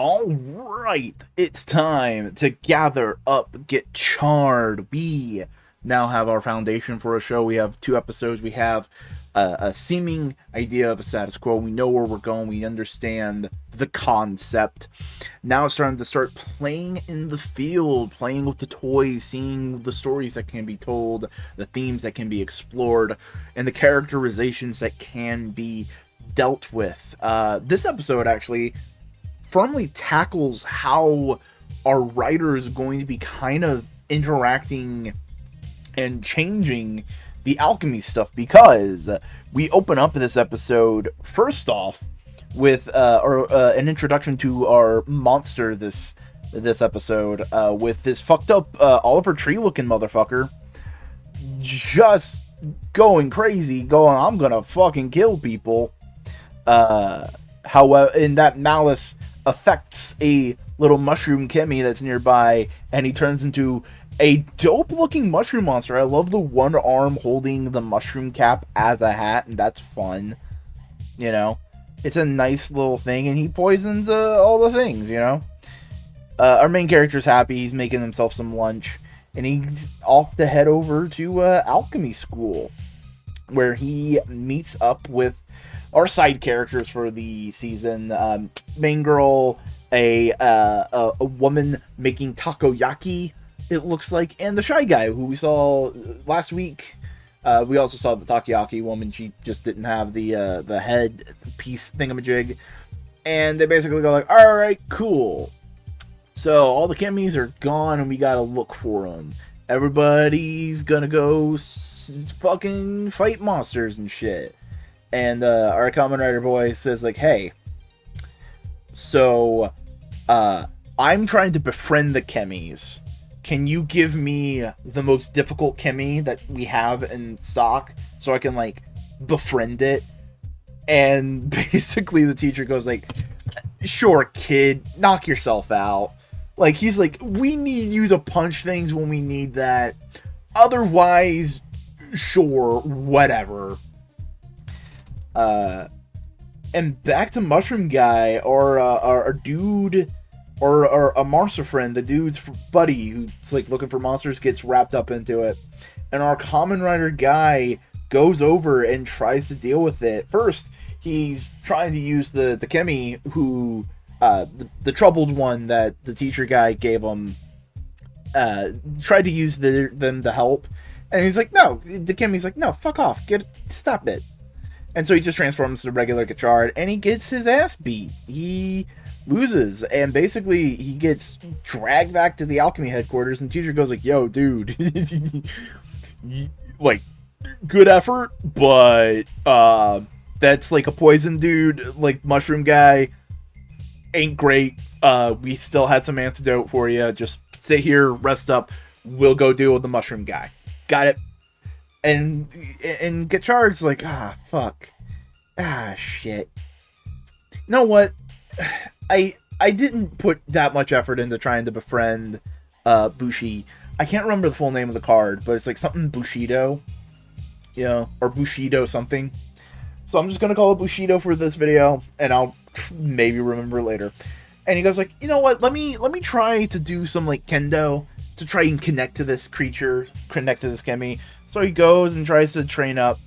All right, it's time to gather up, Gotchard. We now have our foundation for a show. We have 2 episodes. We have a seeming idea of a status quo. We know where we're going. We understand the concept. Now it's time to start playing in the field, playing with the toys, seeing the stories that can be told, the themes that can be explored, and the characterizations that can be dealt with. This episode actually firmly tackles how our writer is going to be kind of interacting and changing the alchemy stuff, because we open up this episode first off with an introduction to our monster this episode, with this fucked up Oliver Tree looking motherfucker just going crazy, going, I'm gonna fucking kill people. However, in that malice affects a little mushroom Kimmy that's nearby, and he turns into a dope looking mushroom monster. I love the one arm holding the mushroom cap as a hat, and that's fun. You know, it's a nice little thing, and he poisons all the things, you know. Our main character's happy. He's making himself some lunch, and he's off to head over to alchemy school, where he meets up with our side characters for the season. Main girl, a woman making takoyaki, it looks like, and the shy guy who we saw last week. We also saw the takoyaki woman. She just didn't have the head piece thingamajig. And they basically go like, alright, cool. So all the Kimmys are gone and we gotta look for them. Everybody's gonna go fucking fight monsters and shit. And our Kamen Rider boy says like, hey, so I'm trying to befriend the Kimmys. Can you give me the most difficult Kimmy that we have in stock so I can like befriend it? And basically the teacher goes like, sure, kid, knock yourself out. Like, he's like, we need you to punch things when we need that. Otherwise, sure, whatever. And back to Mushroom Guy, or our dude, or a monster friend, the dude's buddy who's like looking for monsters, gets wrapped up into it, and our Kamen Rider guy goes over and tries to deal with it. First, he's trying to use the Kimmy who, the troubled one that the teacher guy gave him, tried to use them to help, and he's like, no, the Kimmy's like, no, fuck off, stop it. And so he just transforms to regular Gotchard, and he gets his ass beat. He loses, and basically he gets dragged back to the alchemy headquarters, and the teacher goes like, yo, dude, like, good effort, but that's like a poison dude, like mushroom guy, ain't great. We still had some antidote for you. Just sit here, rest up. We'll go deal with the mushroom guy. Got it. And Gotchard's like, fuck. Shit. You know what? I didn't put that much effort into trying to befriend Bushi. I can't remember the full name of the card, but it's like something Bushido. You know, or Bushido something. So I'm just gonna call it Bushido for this video, and I'll maybe remember later. And he goes like, you know what? Let me try to do some like kendo to try and connect to this creature, connect to this Kimmy. So he goes and tries to train up,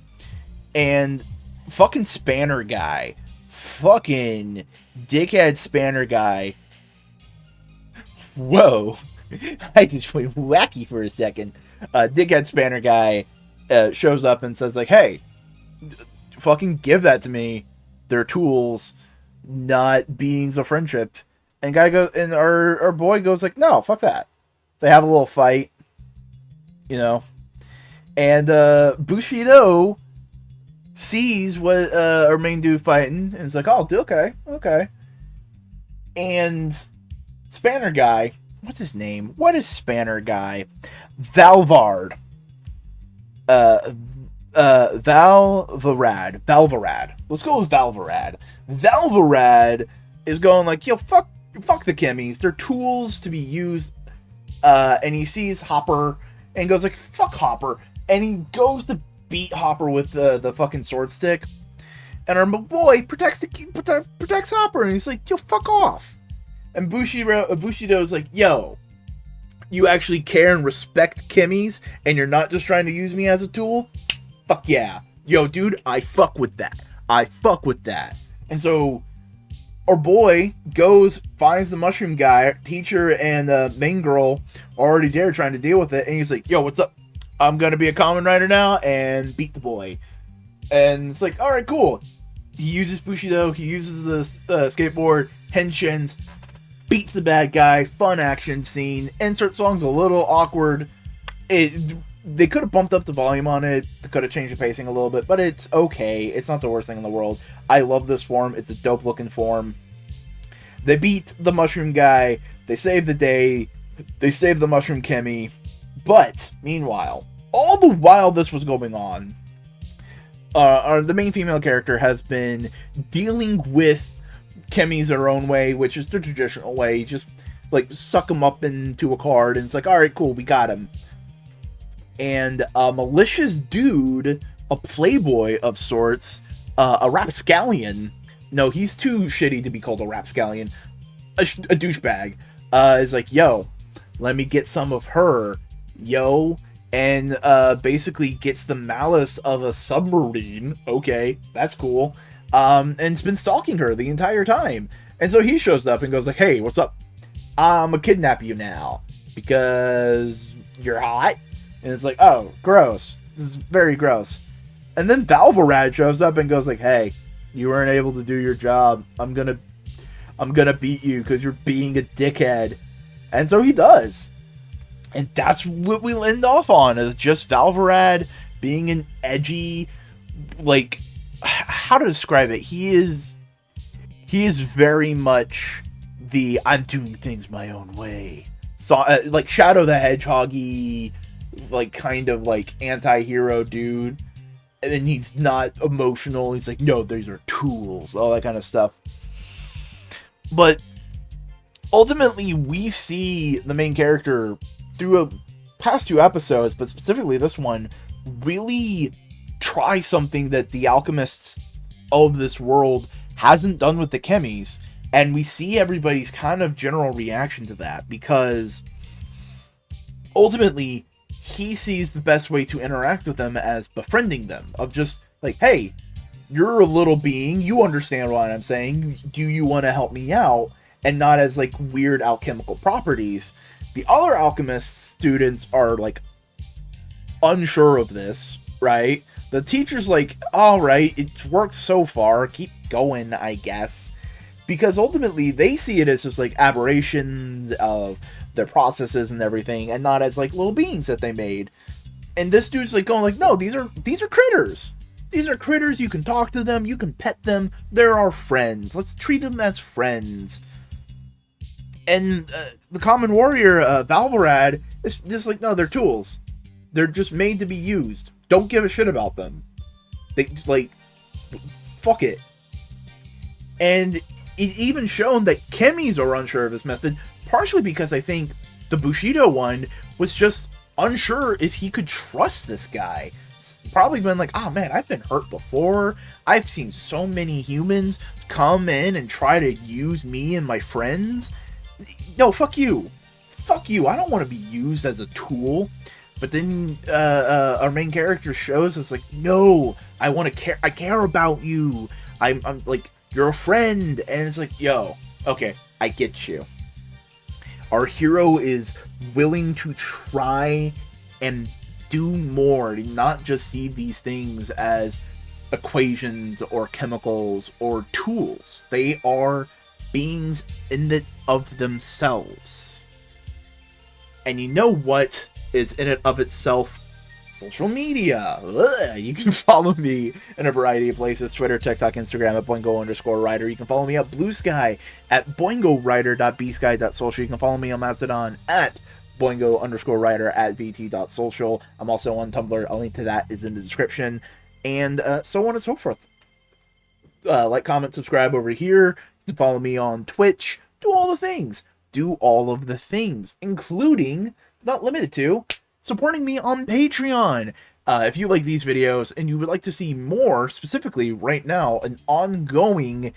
and fucking Spanner Guy, fucking dickhead Spanner Guy. Whoa, I just went wacky for a second. Dickhead Spanner Guy shows up and says like, hey, fucking give that to me. They're tools, not beings of friendship. And guy goes, and our boy goes like, no, fuck that. They have a little fight, you know. And Bushido sees what our main dude fighting, and is like, oh, okay. And Spanner Guy, what's his name? What is Spanner Guy? Valvard. Valvarad. Let's go with Valvarad. Valvarad is going like, yo, fuck the Kimmys. They're tools to be used. And he sees Hopper and goes like, fuck Hopper. And he goes to beat Hopper with the fucking sword stick. And our boy protects Hopper, and he's like, yo, fuck off. And Bushido's like, yo, you actually care and respect Kimmy's, and you're not just trying to use me as a tool? Fuck yeah. Yo, dude, I fuck with that. I fuck with that. And so our boy goes, finds the mushroom guy, teacher and the main girl are already there trying to deal with it, and he's like, yo, what's up? I'm gonna be a Kamen Rider now and beat the boy. And it's like, alright, cool. He uses Bushido, he uses the skateboard, henshins, beats the bad guy, fun action scene. Insert song's a little awkward. They could have bumped up the volume on it, they could have changed the pacing a little bit, but it's okay. It's not the worst thing in the world. I love this form. It's a dope looking form. They beat the mushroom guy, they save the day, they save the mushroom Kimmy. But, meanwhile, all the while this was going on, the main female character has been dealing with Kimmy's her own way, which is the traditional way. Just, like, suck him up into a card, and it's like, alright, cool, we got him. And a malicious dude, a playboy of sorts, a rapscallion. No, he's too shitty to be called a rapscallion. A douchebag. Is like, yo, let me get some of her. Yo, and basically gets the malice of a submarine. Okay, that's cool. And it's been stalking her the entire time. And so he shows up and goes like, hey, what's up? I'm gonna kidnap you now because you're hot. And it's like, oh, gross. This is very gross. And then Valvorad shows up and goes like, hey, you weren't able to do your job. I'm gonna beat you because you're being a dickhead. And so he does. And that's what we'll end off on, is just Valvorad being an edgy, like, how to describe it? He is very much the I'm doing things my own way. So, like Shadow the Hedgehog-y, like kind of like anti-hero dude. And then he's not emotional. He's like, no, these are tools, all that kind of stuff. But ultimately, we see the main character through a past 2 episodes, but specifically this one, really try something that the alchemists of this world hasn't done with the Kimmys. And we see everybody's kind of general reaction to that, because ultimately he sees the best way to interact with them as befriending them, of just like, hey, you're a little being, you understand what I'm saying, do you want to help me out? And not as like weird alchemical properties. The other alchemist students are like unsure of this, right? The teacher's like, alright, it's worked so far, keep going, I guess. Because ultimately they see it as just like aberrations of their processes and everything, and not as like little beings that they made. And this dude's like going like, no, these are critters. These are critters, you can talk to them, you can pet them, they're our friends. Let's treat them as friends. And the common warrior, Valvorad, is just like, no, they're tools. They're just made to be used. Don't give a shit about them. They, like, fuck it. And it even shown that Kimmys are unsure of this method, partially because I think the Bushido one was just unsure if he could trust this guy. It's probably been like, oh man, I've been hurt before. I've seen so many humans come in and try to use me and my friends. No, fuck you. Fuck you. I don't want to be used as a tool. But then our main character shows us like, no, I want to care. I care about you. I'm like, you're a friend. And it's like, yo, okay, I get you. Our hero is willing to try and do more, not just see these things as equations or chemicals or tools. They are beings in and of themselves. And you know what is in and of itself? Social media. Ugh. You can follow me in a variety of places: Twitter, TikTok, Instagram at Boingo_Rider. You can follow me at Blue Sky at BoingoRider.bsky.social. You can follow me on Mastodon at Boingo_Rider at VT.social. I'm also on Tumblr. A link to that is in the description. And so on and so forth. Like, comment, subscribe over here. You can follow me on Twitch. Do all the things. Do all of the things, including, not limited to, supporting me on Patreon. If you like these videos and you would like to see more, specifically right now, an ongoing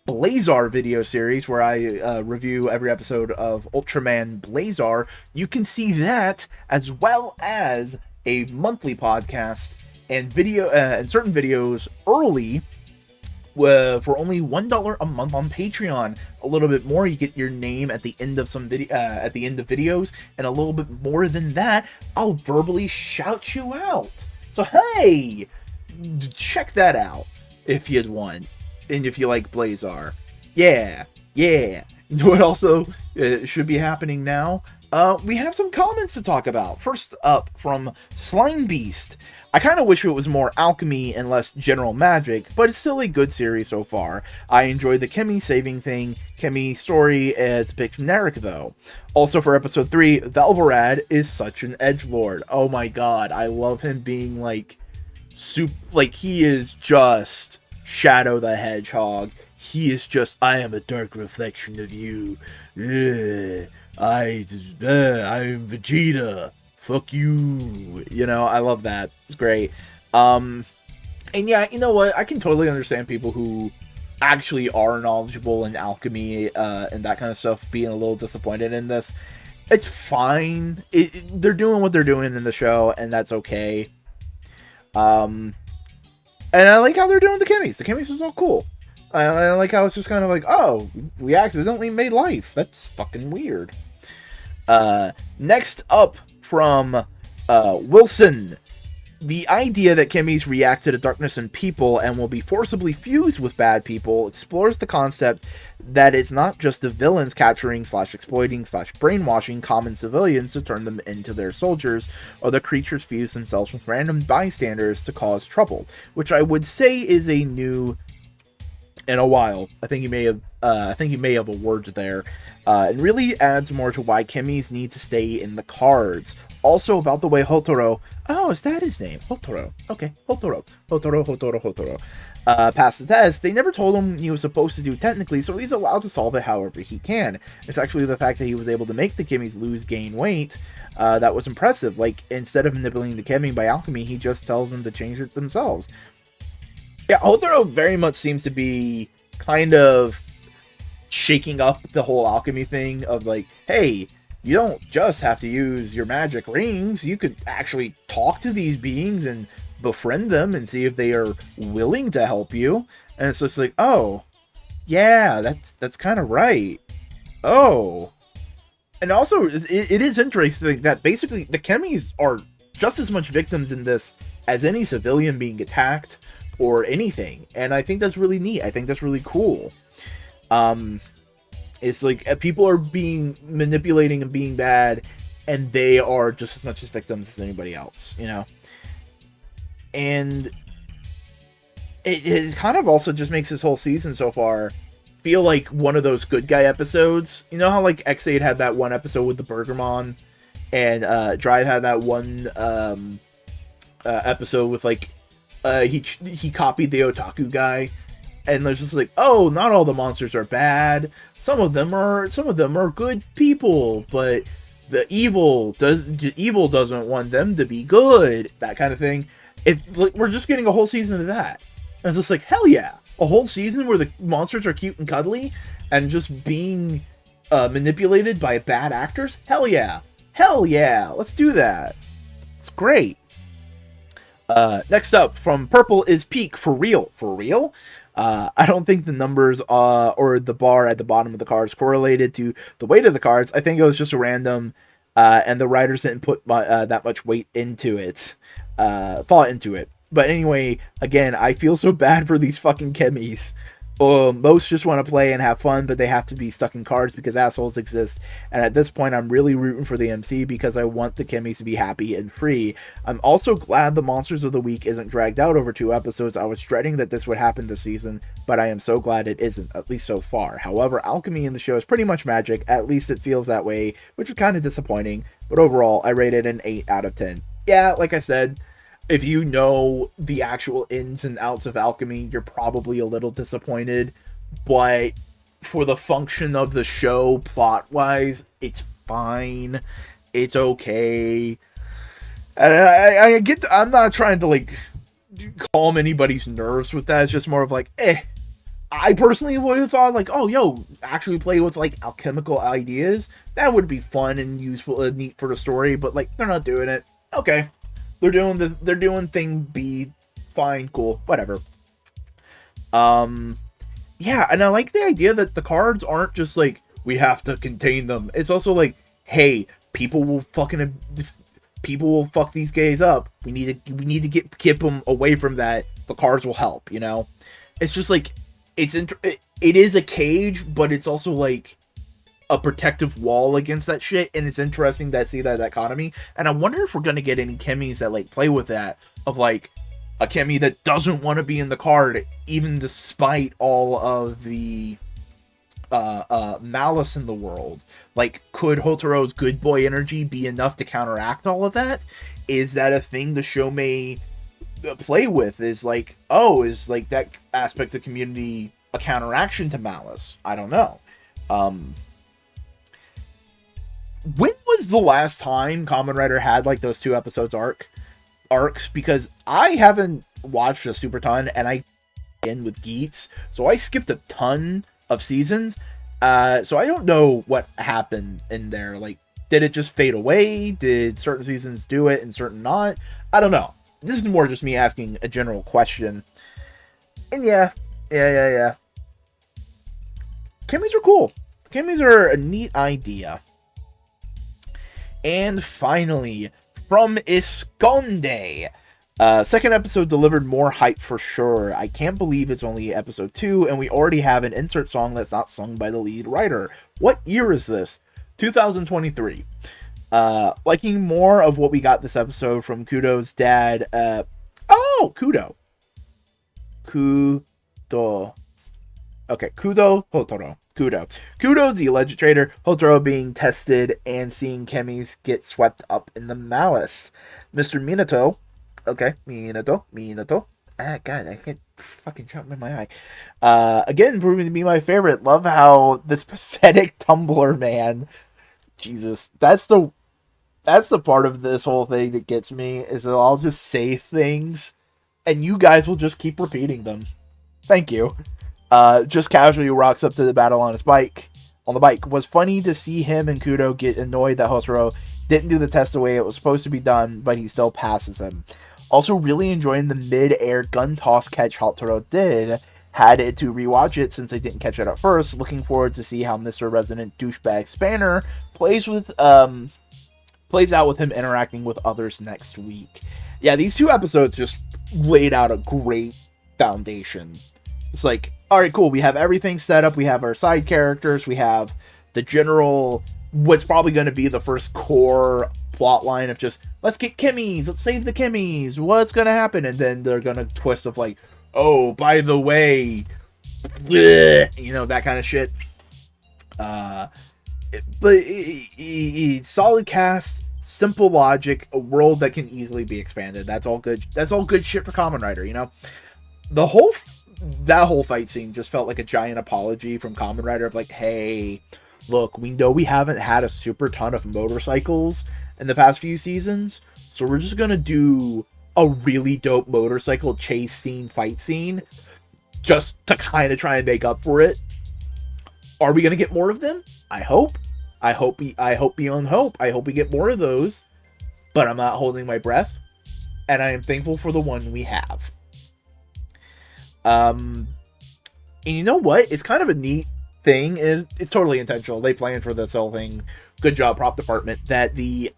Blazar video series where I review every episode of Ultraman Blazar. You can see that, as well as a monthly podcast and video and certain videos early for only $1 a month on Patreon. A little bit more, you get your name at the end of some video at the end of videos, and a little bit more than that, I'll verbally shout you out. So hey, check that out if you'd want, and if you like Blazar. Yeah. You know what also should be happening now? We have some comments to talk about. First up, from Slime Beast. I kind of wish it was more alchemy and less general magic, but it's still a good series so far. I enjoyed the Kemi saving thing. Kemi story is a bit generic though. Also for episode 3, Valvorad is such an edgelord. Oh my god, I love him being like, he is just Shadow the Hedgehog. He is just, I am a dark reflection of you. I'm Vegeta. Fuck you. You know, I love that. It's great. And yeah, you know what? I can totally understand people who actually are knowledgeable in alchemy and that kind of stuff being a little disappointed in this. It's fine. They're doing what they're doing in the show, and that's okay. And I like how they're doing the Kemis. The Kemis are so cool. I like how it's just kind of like, oh, we accidentally made life. That's fucking weird. Next up from Wilson. The idea that Kemis react to the darkness in people and will be forcibly fused with bad people explores the concept that it's not just the villains capturing / exploiting / brainwashing common civilians to turn them into their soldiers, or the creatures fuse themselves with random bystanders to cause trouble, which I would say is a new in a while. I think you may have a word there. It really adds more to why Kemis need to stay in the cards. Also about the way Hotoro, oh, is that his name? Hotoro. Okay, Hotoro. Passed the test. They never told him he was supposed to do technically, so he's allowed to solve it however he can. It's actually the fact that he was able to make the Kemis gain weight that was impressive. Like, instead of manipulating the Kemi by alchemy, he just tells them to change it themselves. Yeah, Hotoro very much seems to be kind of shaking up the whole alchemy thing of like, hey, you don't just have to use your magic rings. You could actually talk to these beings and befriend them and see if they are willing to help you. And it's just like, oh, yeah, that's kind of right. Oh. And also, it is interesting that basically the Kemis are just as much victims in this as any civilian being attacked or anything. And I think that's really neat. I think that's really cool. It's like people are being manipulating and being bad, and they are just as much as victims as anybody else, you know? And it kind of also just makes this whole season so far feel like one of those good guy episodes. You know how like X8 had that one episode with the Burgermon, and Drive had that one episode with like he copied the otaku guy, and there's just like, oh, not all the monsters are bad. Some of them are good people, but the evil doesn't want them to be good. That kind of thing. Like, we're just getting a whole season of that. And it's just like, hell yeah, a whole season where the monsters are cute and cuddly and just being manipulated by bad actors. Hell yeah, let's do that. It's great. Next up from Purple is Peak. For real. I don't think the numbers or the bar at the bottom of the cards correlated to the weight of the cards. I think it was just a random, and the writers didn't put that much weight into it, thought into it. But anyway, again, I feel so bad for these fucking Kemis. Most just want to play and have fun, but they have to be stuck in cards because assholes exist. And at this point, I'm really rooting for the MC because I want the Kemis to be happy and free. I'm also glad the Monsters of the Week isn't dragged out over 2 episodes. I was dreading that this would happen this season, but I am so glad it isn't, at least so far. However, alchemy in the show is pretty much magic. At least it feels that way, which is kind of disappointing. But overall, I rate it an 8 out of 10. Yeah, like I said, if you know the actual ins and outs of alchemy, you're probably a little disappointed. But for the function of the show, plot-wise, it's fine. It's okay. And I get I'm not trying to, like, calm anybody's nerves with that. It's just more of like, I personally would have thought like, oh, yo, actually play with like alchemical ideas. That would be fun and useful and neat for the story. But like, they're not doing it. Okay, they're doing thing B. Fine, cool, whatever. Yeah, and I like the idea that the cards aren't just like we have to contain them. It's also like, hey, people will fuck these gays up. We need to keep them away from that. The cards will help, you know. It's just like it is a cage, but it's also like a protective wall against that shit, and it's interesting to see that dichotomy. And I wonder if we're gonna get any chemis that like play with that, of like a chemi that doesn't want to be in the card, even despite all of the malice in the world. Like, could Hotaro's good boy energy be enough to counteract all of that? Is that a thing the show may play with? Is like, oh, is like that aspect of community a counteraction to malice? I don't know. When was the last time Kamen Rider had like those 2 episodes arcs? Because I haven't watched a super ton, and I in with Geats, so I skipped a ton of seasons. So I don't know what happened in there. Like, did it just fade away? Did certain seasons do it and certain not? I don't know. This is more just me asking a general question. And yeah. Chemis are cool. Chemis are a neat idea. And finally, from Esconde. Second episode delivered more hype for sure. I can't believe it's only episode 2, and we already have an insert song that's not sung by the lead writer. What year is this? 2023. Liking more of what we got this episode from Kudo's dad. Kudo. Okay, Kudo, Hotaro. Kudo's the alleged traitor, Hotaro being tested and seeing chemis get swept up in the malice. Mr. Minato. Okay, Minato. Ah, God, I can't fucking jump in my eye. Again, proving to be my favorite. Love how this pathetic Tumblr man. Jesus, that's the part of this whole thing that gets me, is that I'll just say things, and you guys will just keep repeating them. Thank you. Just casually rocks up to the battle on the bike. Was funny to see him and Kudo get annoyed that Hotaro didn't do the test the way it was supposed to be done, but he still passes him. Also, really enjoying the mid-air gun toss catch Hotaro did. Had to rewatch it since I didn't catch it at first. Looking forward to see how Mr. Resident Douchebag Spanner plays out with him interacting with others next week. Yeah, these 2 episodes just laid out a great foundation. It's like, alright, cool, we have everything set up, we have our side characters, we have the general, what's probably going to be the first core plot line of just, let's get chemis, let's save the chemis, what's going to happen? And then they're going to twist of like, oh, by the way, bleh, you know, that kind of shit. But solid cast, simple logic, a world that can easily be expanded. That's all good shit for Kamen Rider, you know? That whole fight scene just felt like a giant apology from Kamen Rider of like, hey, look, we know we haven't had a super ton of motorcycles in the past few seasons, so we're just gonna do a really dope motorcycle chase scene, fight scene, just to kind of try and make up for it. Are we gonna get more of them? I hope beyond hope. I hope we get more of those, but I'm not holding my breath, and I am thankful for the one we have. And you know what? It's kind of a neat thing. It's totally intentional. They planned for this whole thing. Good job, prop department. That the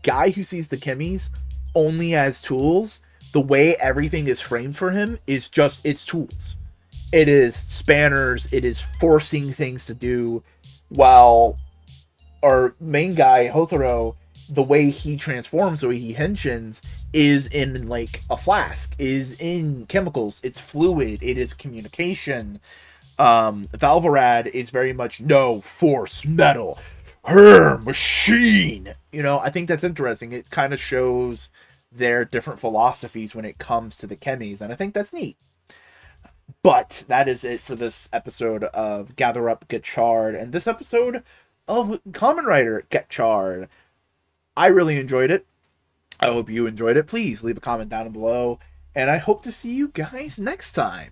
guy who sees the chemis only as tools, the way everything is framed for him is just, it's tools. It is spanners. It is forcing things to do. While our main guy, Hotaro, the way he transforms, the way he henshins, is in like a flask, is in chemicals, it's fluid, it is communication. Valvarad is very much no, force, metal, her machine. You know, I think that's interesting. It kind of shows their different philosophies when it comes to the chemis, and I think that's neat. But that is it for this episode of Gather Up Gotchard, and this episode of Kamen Rider Gotchard. I really enjoyed it. I hope you enjoyed it. Please leave a comment down below, and I hope to see you guys next time.